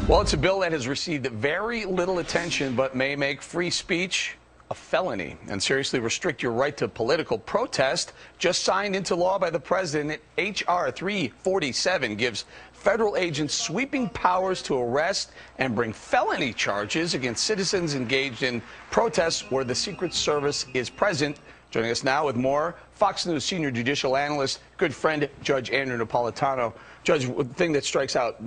Well, it's a bill that has received very little attention but may make free speech a felony and seriously restrict your right to political protest. Just signed into law by the president, H.R. 347 gives federal agents sweeping powers to arrest and bring felony charges against citizens engaged in protests where the Secret Service is present. Joining us now with more, Fox News senior judicial analyst, good friend, Judge Andrew Napolitano. Judge, the thing that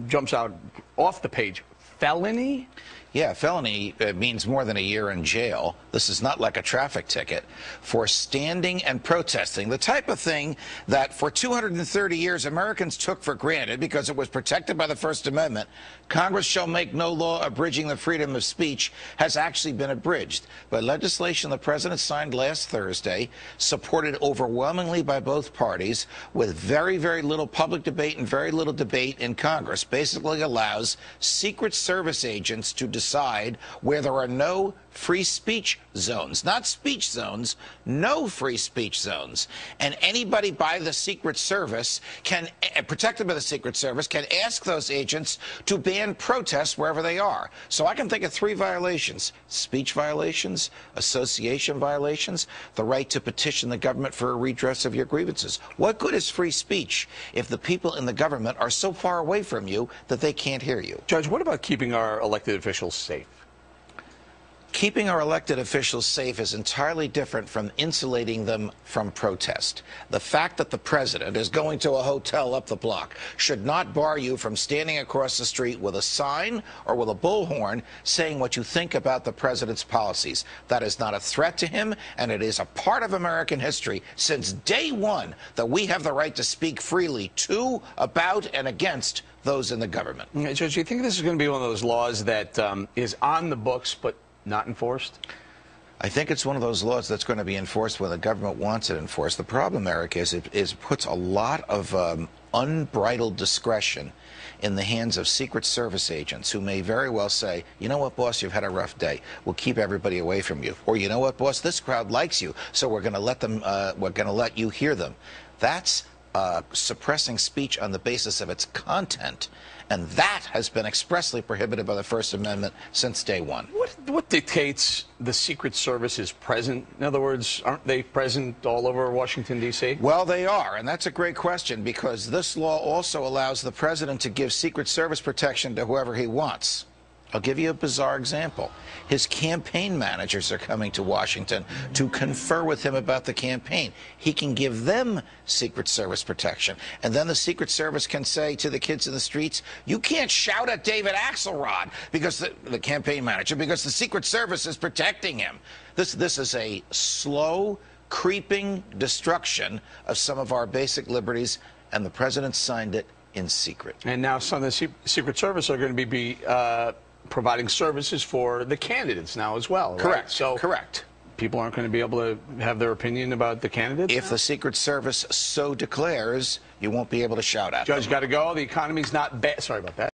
jumps out off the page, felony? Yeah, felony means more than a year in jail. This is not like a traffic ticket. For standing and protesting, the type of thing that for 230 years Americans took for granted because it was protected by the First Amendment, Congress shall make no law abridging the freedom of speech, has actually been abridged by legislation the president signed last Thursday, supported overwhelmingly by both parties, with very, very little public debate and very little debate in Congress. Basically allows Secret Service agents to decide where there are no free speech zones, not speech zones, no free speech zones. And anybody by the Secret Service can, protected by the Secret Service, can ask those agents to ban protests wherever they are. So I can think of 3 violations: speech violations, association violations, the right to petition the government for a redress of your grievances. What good is free speech if the people in the government are so far away from you that they can't hear you? Judge, what about keeping our elected officials safe? Keeping our elected officials safe is entirely different from insulating them from protest. The fact that the president is going to a hotel up the block should not bar you from standing across the street with a sign or with a bullhorn saying what you think about the president's policies. That is not a threat to him, and it is a part of American history since day one that we have the right to speak freely to, about, and against those in the government. Judge, do you think this is going to be one of those laws that is on the books but not enforced? I think it's one of those laws that's going to be enforced when the government wants it enforced. The problem, Eric, is it puts a lot of unbridled discretion in the hands of Secret Service agents who may very well say, you know what, boss, you've had a rough day. We'll keep everybody away from you. Or, you know what, boss, this crowd likes you, so we're going to let them, we're going to let you hear them. That's suppressing speech on the basis of its content, and that has been expressly prohibited by the First Amendment since day one. What dictates the Secret Service is present? In other words, aren't they present all over Washington, D.C.? Well, they are, and that's a great question, because this law also allows the president to give Secret Service protection to whoever he wants. I'll give you a bizarre example. His campaign managers are coming to Washington to confer with him about the campaign. He can give them Secret Service protection. And then the Secret Service can say to the kids in the streets, you can't shout at David Axelrod, because the campaign manager, because the Secret Service is protecting him. This is a slow, creeping destruction of some of our basic liberties, and the president signed it in secret. And now some of the Secret Service are going to be providing services for the candidates now as well, right? Correct. So correct. People aren't going to be able to have their opinion about the candidates? If the Secret Service so declares, you won't be able to shout at them. Judge, got to go. The economy's not bad. Sorry about that.